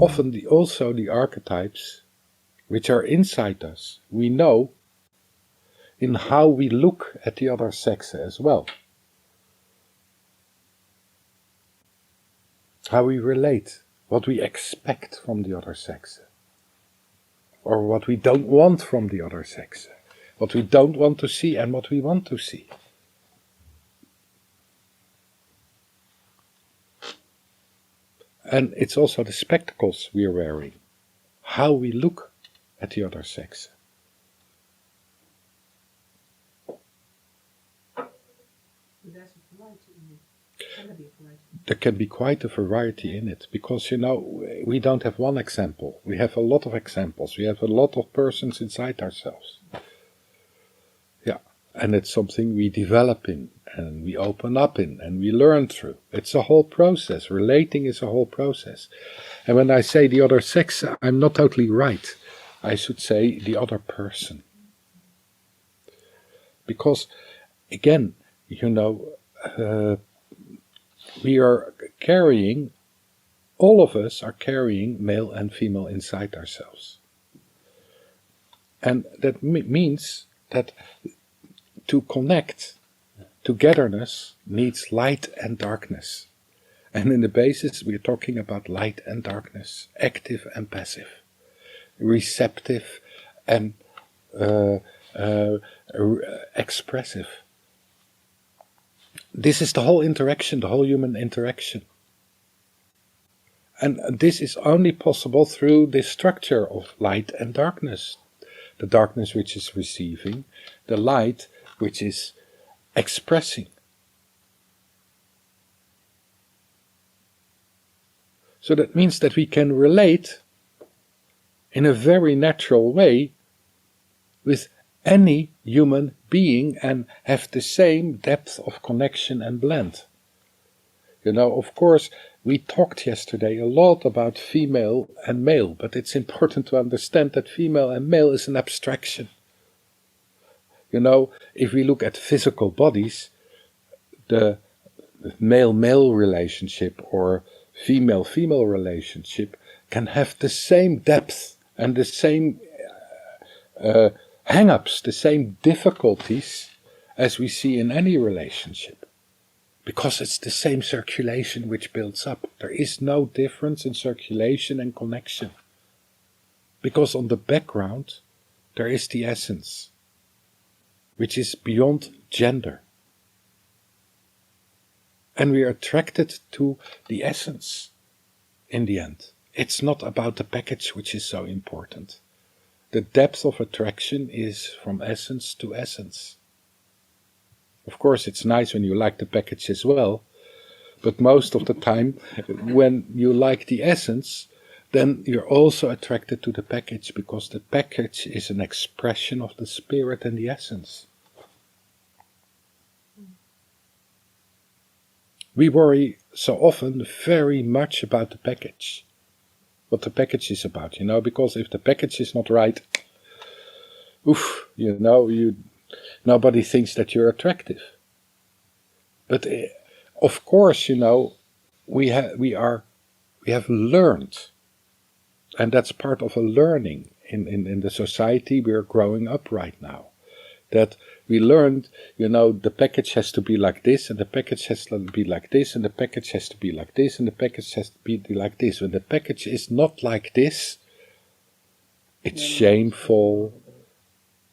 often also the archetypes which are inside us, we know in how we look at the other sex as well. How we relate, what we expect from the other sex, or what we don't want from the other sex, what we don't want to see and what we want to see. And it's also the spectacles we are wearing, how we look at the other sex. There's a variety in it. Can there be a variety? There can be quite a variety in it, because, you know, we don't have one example. We have a lot of examples. We have a lot of persons inside ourselves. Yeah, and it's something we develop in, and we open up in, and we learn through. It's a whole process. Relating is a whole process. And when I say the other sex, I'm not totally right. I should say the other person. Because, again, you know, we are carrying, all of us are carrying male and female inside ourselves. And that means that to connect, togetherness needs light and darkness. And in the basis we're talking about light and darkness, active and passive, receptive and expressive. This is the whole interaction, the whole human interaction. And this is only possible through this structure of light and darkness. The darkness which is receiving, the light which is expressing. So that means that we can relate in a very natural way with any human being and have the same depth of connection and blend. You know, of course, we talked yesterday a lot about female and male, but it's important to understand that female and male is an abstraction. You know, if we look at physical bodies, the male-male relationship or female-female relationship can have the same depth and the same hang-ups, the same difficulties as we see in any relationship. Because it's the same circulation which builds up. There is no difference in circulation and connection. Because on the background there is the essence, which is beyond gender. And we are attracted to the essence in the end. It's not about the package which is so important. The depth of attraction is from essence to essence. Of course, it's nice when you like the package as well, but most of the time, when you like the essence, then you're also attracted to the package, because the package is an expression of the spirit and the essence. We worry so often very much about the package, what the package is about, you know, because if the package is not right, oof, you know, nobody thinks that you're attractive. But of course, you know, we have learned, and that's part of a learning in the society we are growing up right now, that we learned, you know, the package has to be like this, and the package has to be like this, and the package has to be like this, and the package has to be like this. When the package is not like this, it's shameful,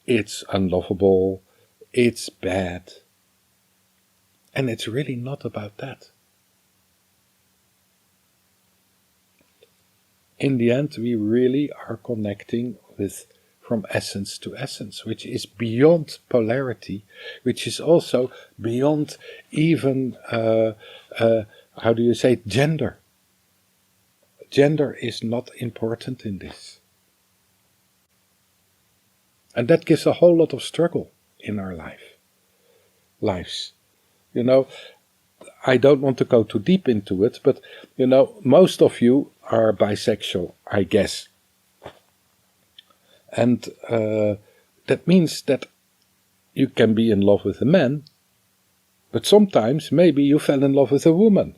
it's unlovable, it's bad. And it's really not about that. In the end, we really are connecting with from essence to essence, which is beyond polarity, which is also beyond even, how do you say, gender. Gender is not important in this. And that gives a whole lot of struggle in our lives. You know, I don't want to go too deep into it, but, you know, most of you are bisexual, I guess. And that means that you can be in love with a man, but sometimes maybe you fell in love with a woman.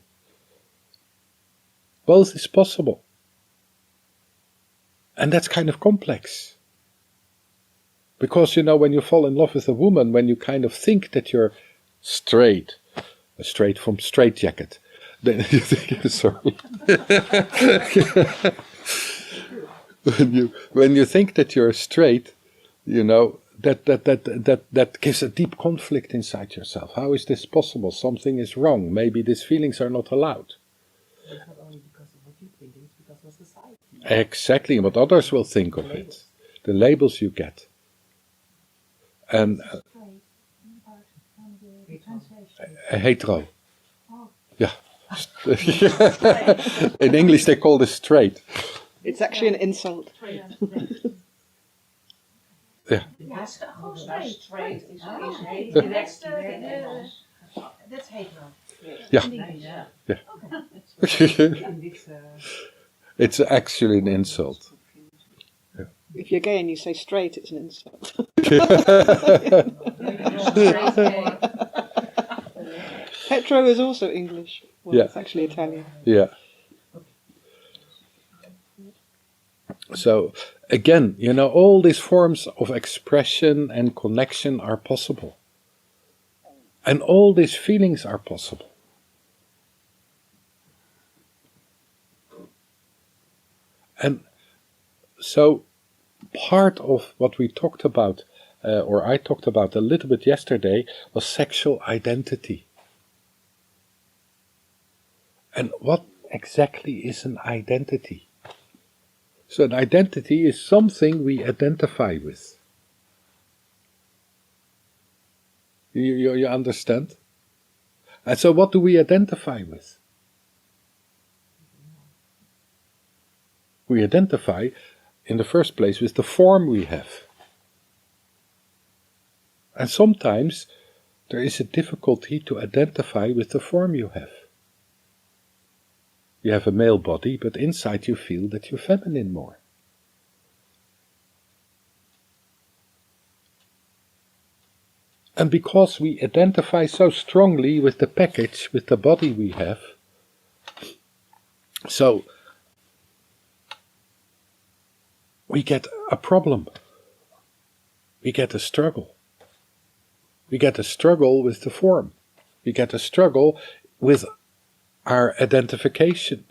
Both is possible. And that's kind of complex. Because, when you fall in love with a woman, when you kind of think that you're straight from straitjacket, then you think, sorry. when you think that you're straight, that gives a deep conflict inside yourself. How is this possible? Something is wrong. Maybe these feelings are not allowed. It's not only because of what you think, it's because of society. Exactly, what others will think of it. The labels you get. And hetero. Yeah. In English they call this straight. It's actually an insult. Yeah. That's straight. That's hetero. Yeah. Yeah. It's actually an insult. If you're gay and you say straight, it's an insult. Hetero is also English. Well, Yeah. it's actually Italian. Yeah. So, again, all these forms of expression and connection are possible. And all these feelings are possible. And so, part of what we talked about, or I talked about a little bit yesterday, was sexual identity. And what exactly is an identity? So an identity is something we identify with. You understand? And so what do we identify with? We identify, in the first place, with the form we have. And sometimes there is a difficulty to identify with the form you have. You have a male body, but inside you feel that you're feminine more. And because we identify so strongly with the package, with the body we have, so we get a problem. We get a struggle. We get a struggle with the form. We get a struggle with our identification.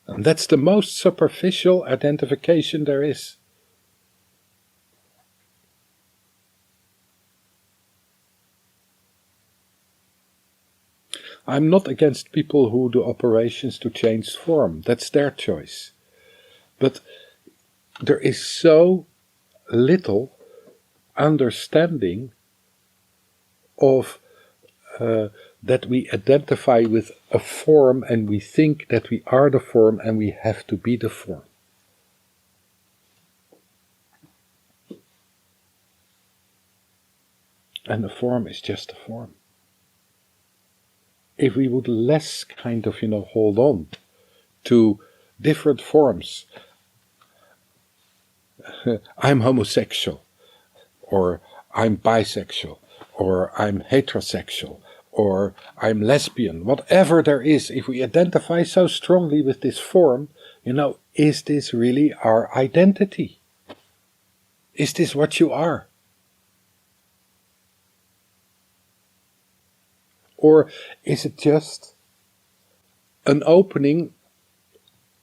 And that's the most superficial identification there is. I'm not against people who do operations to change form. That's their choice. But there is so little understanding of that we identify with a form and we think that we are the form and we have to be the form. And the form is just a form. If we would less kind of, hold on to different forms. I'm homosexual, or I'm bisexual, or I'm heterosexual, or I'm lesbian, whatever there is, if we identify so strongly with this form, is this really our identity? Is this what you are? Or is it just an opening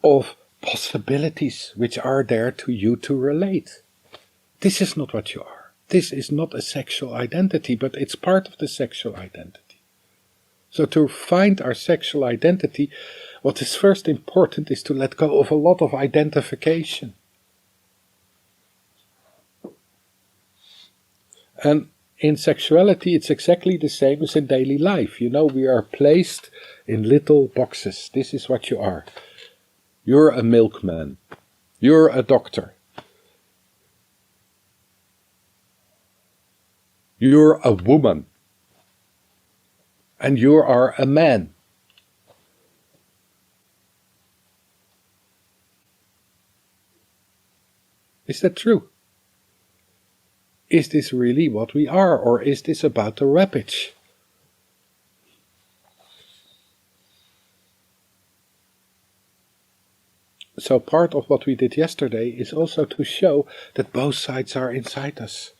of possibilities which are there to you to relate? This is not what you are. This is not a sexual identity, but it's part of the sexual identity. So to find our sexual identity, what is first important is to let go of a lot of identification. And in sexuality, it's exactly the same as in daily life. We are placed in little boxes. This is what you are. You're a milkman. You're a doctor. You're a woman. And you are a man. Is that true? Is this really what we are, or is this about the wrappage? So part of what we did yesterday is also to show that both sides are inside us.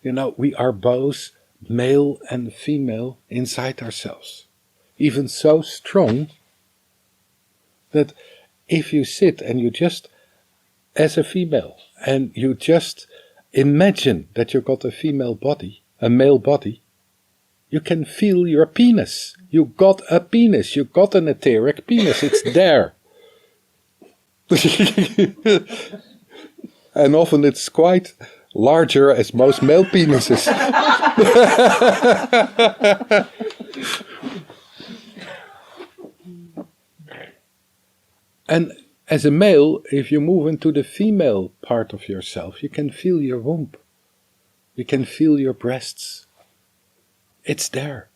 We are both male and female inside ourselves. Even so strong that if you sit and you just, as a female, and you just imagine that you've got a female body, a male body, you can feel your penis. You got a penis. You got an etheric penis. It's there. And often it's quite larger as most male penises. And as a male, if you move into the female part of yourself, you can feel your womb. You can feel your breasts. It's there.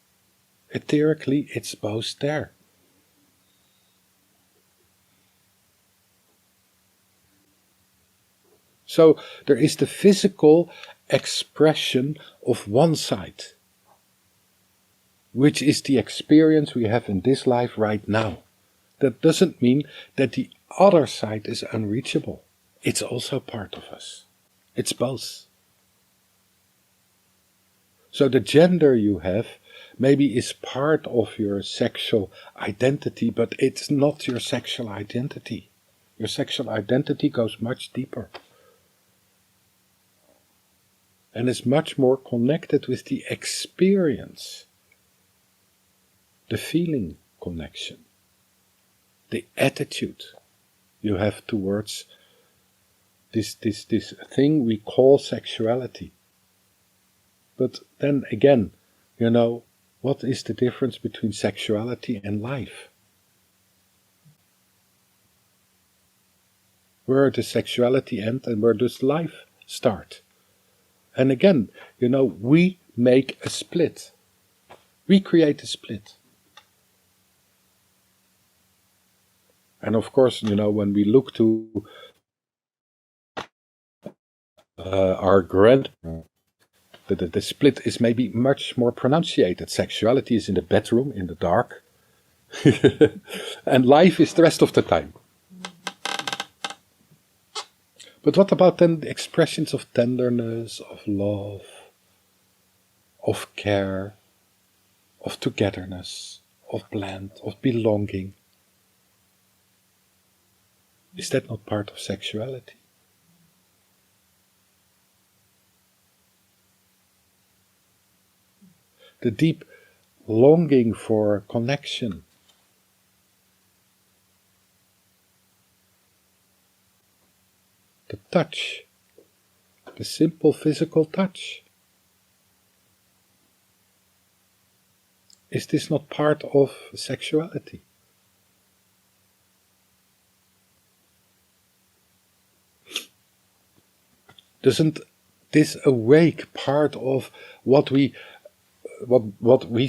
Etherically, it's both there. So there is the physical expression of one side, which is the experience we have in this life right now. That doesn't mean that the other side is unreachable. It's also part of us. It's both. So the gender you have maybe is part of your sexual identity, but it's not your sexual identity. Your sexual identity goes much deeper. And is much more connected with the experience, the feeling connection, the attitude you have towards this thing we call sexuality. But then again, what is the difference between sexuality and life? Where does sexuality end and where does life start? And again, we make a split. We create a split. And of course, when we look to our grandparents, the split is maybe much more pronunciated. Sexuality is in the bedroom, in the dark. And life is the rest of the time. But what about then the expressions of tenderness, of love, of care, of togetherness, of blend, of belonging? Is that not part of sexuality? The deep longing for connection. The touch, the simple physical touch. Is this not part of sexuality? Doesn't this awake part of what we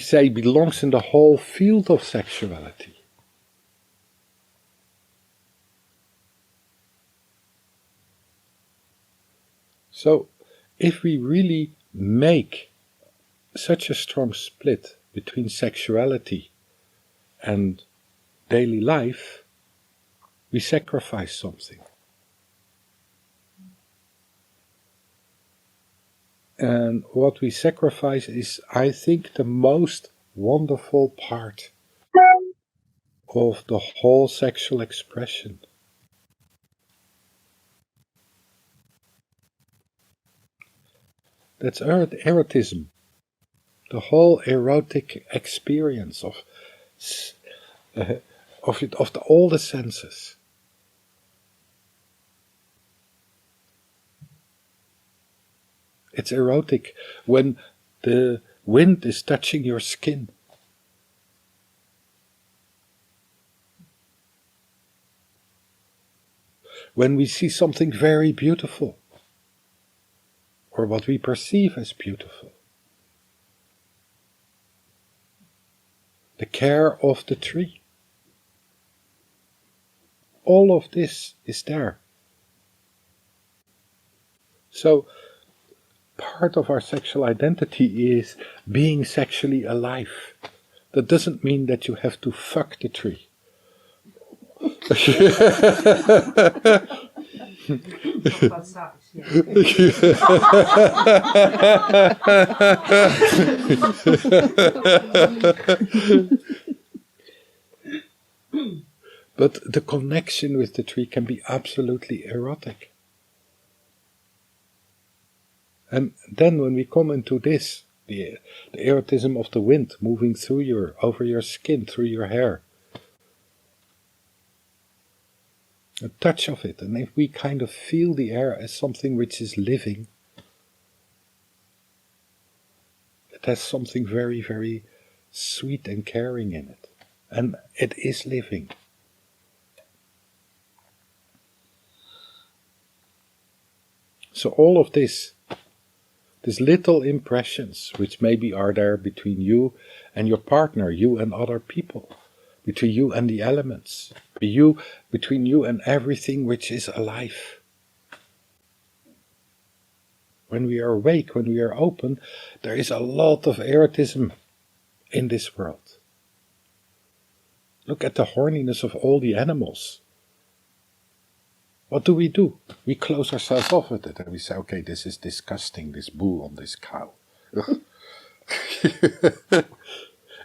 say belongs in the whole field of sexuality? So, if we really make such a strong split between sexuality and daily life, we sacrifice something. And what we sacrifice is, I think, the most wonderful part of the whole sexual expression. That's erotism. The whole erotic experience of all the senses. It's erotic when the wind is touching your skin. When we see something very beautiful, or what we perceive as beautiful. The care of the tree. All of this is there. So, part of our sexual identity is being sexually alive. That doesn't mean that you have to fuck the tree. Talk about sex, yeah. But the connection with the tree can be absolutely erotic. And then when we come into this, the erotism of the wind moving through over your skin, through your hair, a touch of it, and if we kind of feel the air as something which is living, it has something very, very sweet and caring in it. And it is living. So all of these little impressions which maybe are there between you and your partner, you and other people, between you and the elements, between you and everything which is alive. When we are awake, when we are open, there is a lot of erotism in this world. Look at the horniness of all the animals. What do? We close ourselves off with it and we say, okay, this is disgusting, this bull on this cow.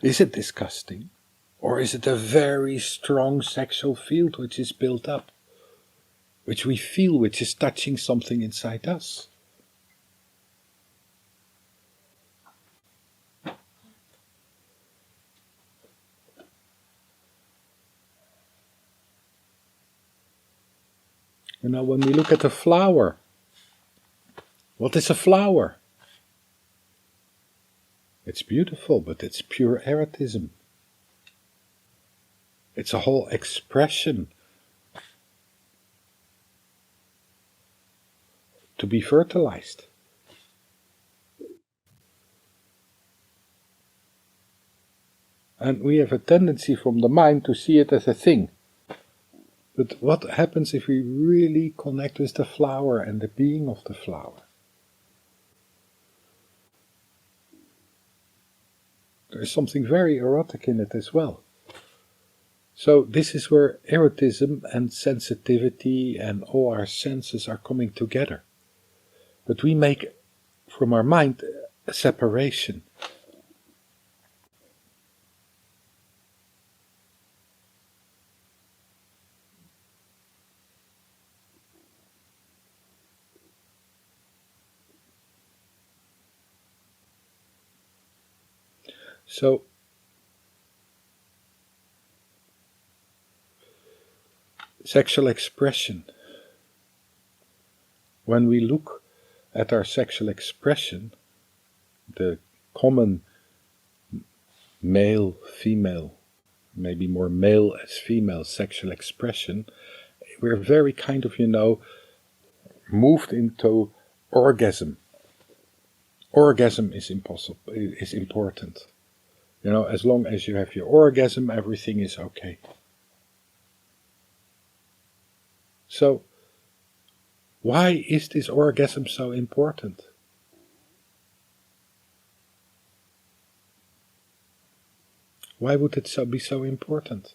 Is it disgusting? Or is it a very strong sexual field which is built up? Which we feel, which is touching something inside us? You know, when we look at a flower, what is a flower? It's beautiful, but it's pure erotism. It's a whole expression to be fertilized. And we have a tendency from the mind to see it as a thing. But what happens if we really connect with the flower and the being of the flower? There is something very erotic in it as well. So this is where erotism and sensitivity and all our senses are coming together. But we make from our mind a separation. So sexual expression. When we look at our sexual expression, the common male, female, maybe more male as female sexual expression, we're very kind of, moved into orgasm. Orgasm is important. As long as you have your orgasm, everything is okay. So, why is this orgasm so important? Why would it be so important?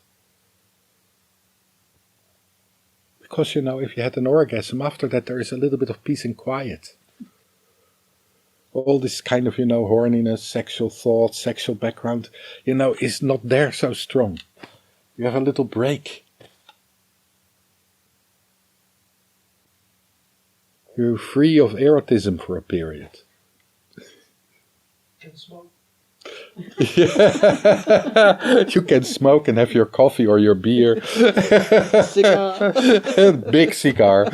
Because, if you had an orgasm, after that there is a little bit of peace and quiet. All this kind of, horniness, sexual thought, sexual background, is not there so strong. You have a little break. You're free of erotism for a period. Can smoke. Yeah. You can smoke and have your coffee or your beer. Cigar. Big cigar.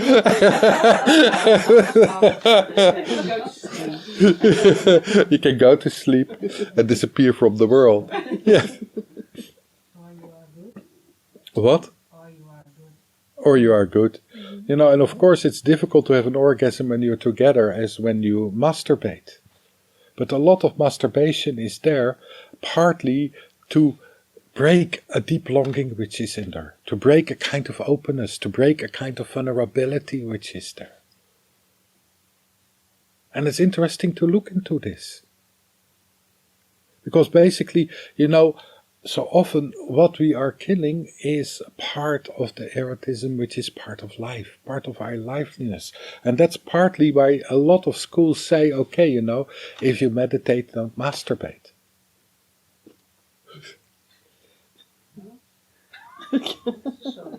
You can go to sleep and disappear from the world. Yeah. Or you are good. What? Or you are good. Or you are good. And of course it's difficult to have an orgasm when you're together as when you masturbate. But a lot of masturbation is there partly to break a deep longing which is in there, to break a kind of openness, to break a kind of vulnerability which is there. And it's interesting to look into this. Because basically, So often what we are killing is part of the erotism, which is part of life, part of our liveliness. And that's partly why a lot of schools say, okay, if you meditate, don't masturbate. Sorry.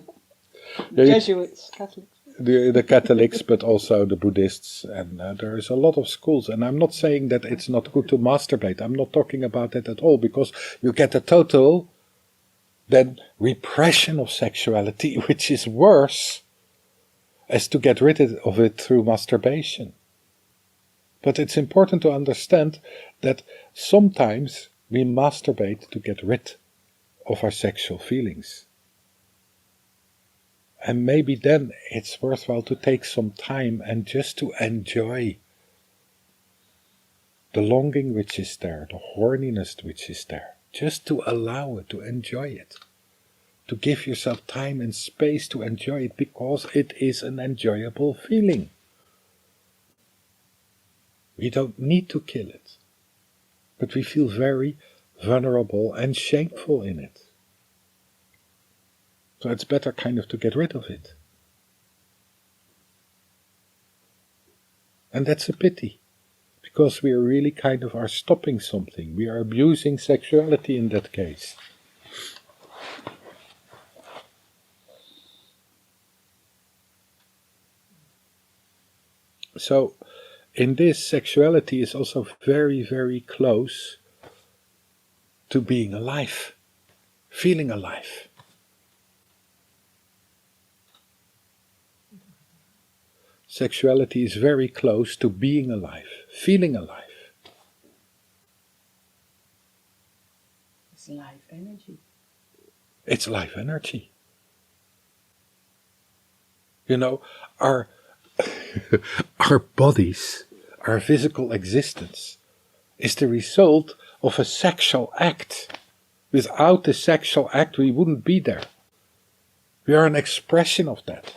Jesuits, Catholics. The Catholics, but also the Buddhists, and there is a lot of schools. And I'm not saying that it's not good to masturbate. I'm not talking about that at all, because you get a total then repression of sexuality, which is worse as to get rid of it through masturbation. But it's important to understand that sometimes we masturbate to get rid of our sexual feelings. And maybe then it's worthwhile to take some time and just to enjoy the longing which is there, the horniness which is there. Just to allow it, to enjoy it. To give yourself time and space to enjoy it, because it is an enjoyable feeling. We don't need to kill it. But we feel very vulnerable and shameful in it. So it's better kind of to get rid of it. And that's a pity, because we are really kind of are stopping something. We are abusing sexuality in that case. So, in this, sexuality is also very, very close to being alive, feeling alive. Sexuality is very close to being alive, feeling alive. It's life energy. It's life energy. Our our bodies, our physical existence, is the result of a sexual act. Without the sexual act, we wouldn't be there. We are an expression of that.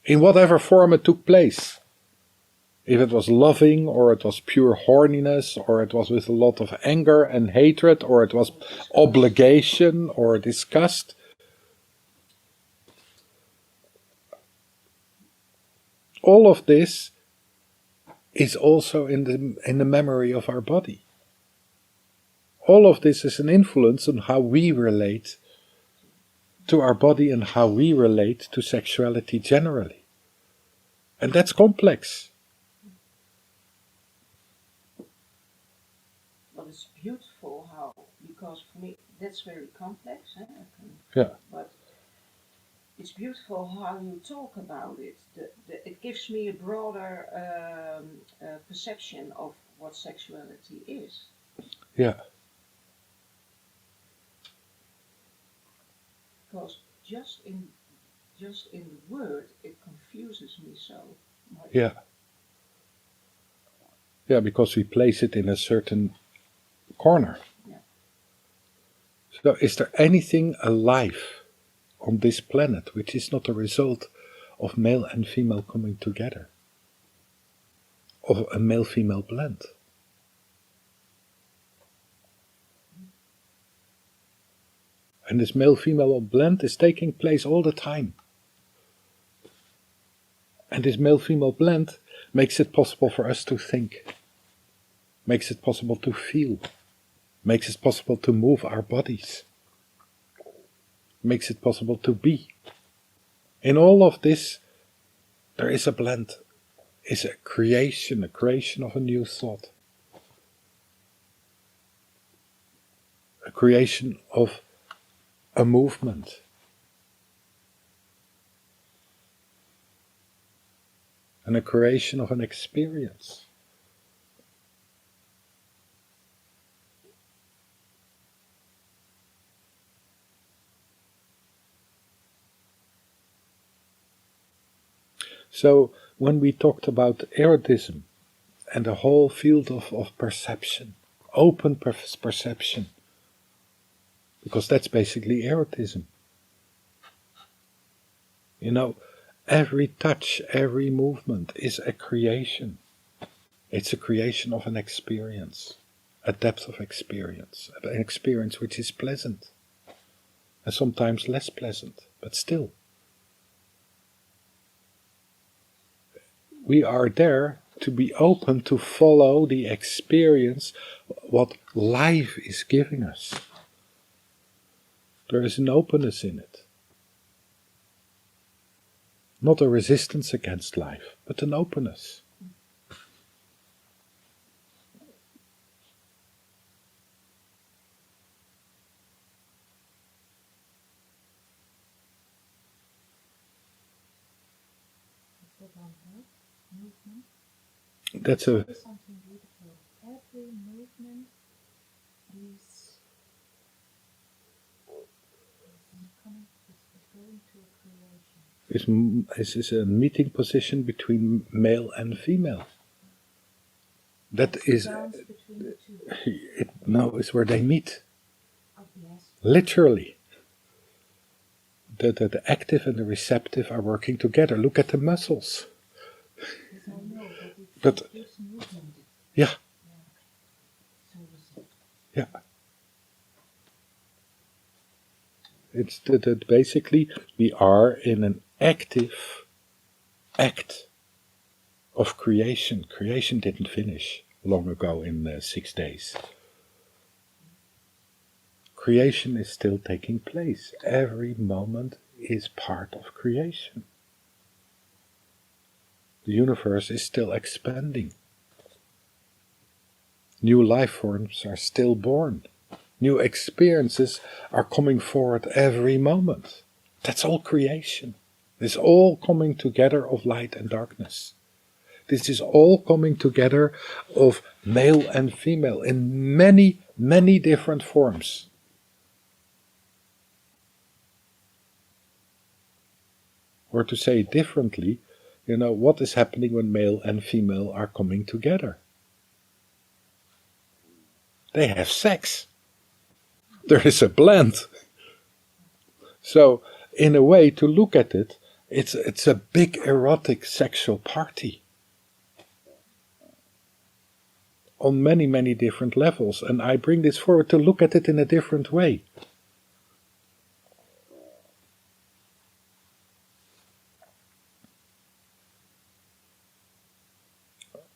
In whatever form it took place. If it was loving, or it was pure horniness, or it was with a lot of anger and hatred, or it was obligation or disgust. All of this is also in the memory of our body. All of this is an influence on how we relate to our body and how we relate to sexuality generally. And that's complex. But it's beautiful how, because for me that's very complex. Yeah. But it's beautiful how you talk about it. It gives me a broader perception of what sexuality is. Yeah. Because just in the word, it confuses me so much. Yeah. Yeah, because we place it in a certain corner. Yeah. So is there anything alive on this planet which is not a result of male and female coming together? Of a male-female blend? And this male-female blend is taking place all the time. And this male-female blend makes it possible for us to think, makes it possible to feel, makes it possible to move our bodies, makes it possible to be. In all of this, there is a blend, is a creation of a new thought, a creation of a movement. And a creation of an experience. So, when we talked about erotism and the whole field of perception, open perception, because that's basically erotism. Every touch, every movement is a creation. It's a creation of an experience. a depth of experience, an experience which is pleasant, and sometimes less pleasant, but still. We are there to be open to follow the experience, what life is giving us. There is an openness in it. Not a resistance against life, but an openness. Movement. That's a There's something beautiful. Every movement is coming, is going to a creation. is a meeting position between male and female. That is, Dance between the two. no, it's where they meet. Oh, yes. Literally. The active and the receptive are working together. Look at the muscles. Yes, I know, But it gives movement. yeah, So is it. yeah. It's that basically we are in an active act of creation. Creation didn't finish long ago in 6 days. Creation is still taking place. Every moment is part of creation. The universe is still expanding. New life forms are still born. New experiences are coming forward every moment. That's all creation. It's all coming together of light and darkness. This is all coming together of male and female in many, many different forms. Or to say it differently, what is happening when male and female are coming together? They have sex. There is a blend. So, in a way, to look at it, it's a big erotic sexual party. On many, many different levels. And I bring this forward to look at it in a different way.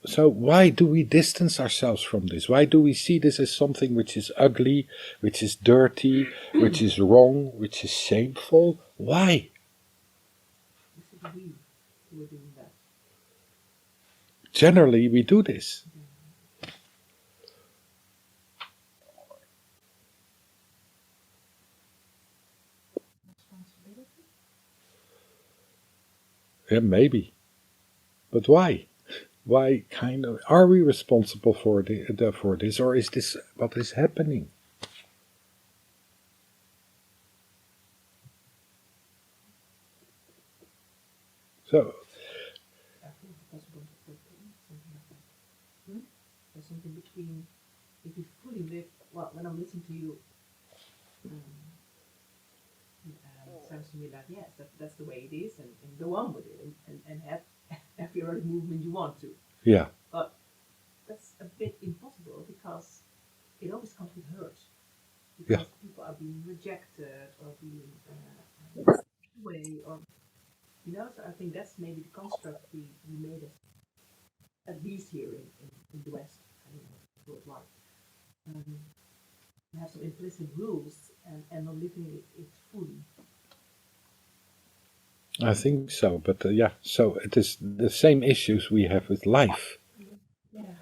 So why do we distance ourselves from this? Why do we see this as something which is ugly, which is dirty, which is wrong, which is shameful? Why? We were doing that. Generally, we do this. Responsibility? Yeah, maybe. But why? Why are we responsible for this, or is this what is happening? So, I think it's possible to put something like that. There's something between, if you fully live, well, when I listen to you, it sounds to me like, yes, that's the way it is, and go on with it, and have every other movement you want to. yeah, But that's a bit impossible because it always comes with hurt. Because people are being rejected or being away, or so I think that's maybe the construct we made it, at least here in the West, I don't know, worldwide. We have some implicit rules and not living it fully. I think so. But so it is the same issues we have with life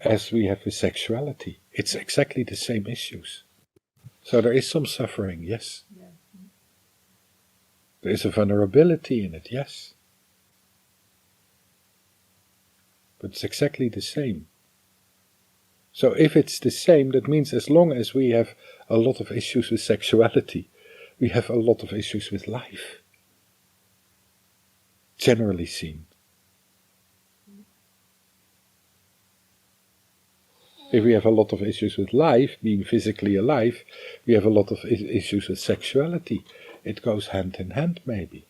as we have with sexuality. It's exactly the same issues. So there is some suffering, yes. Yeah. There is a vulnerability in it, yes. But it's exactly the same. So if it's the same, that means as long as we have a lot of issues with sexuality, we have a lot of issues with life. Generally seen. If we have a lot of issues with life, being physically alive, we have a lot of issues with sexuality. It goes hand in hand, maybe.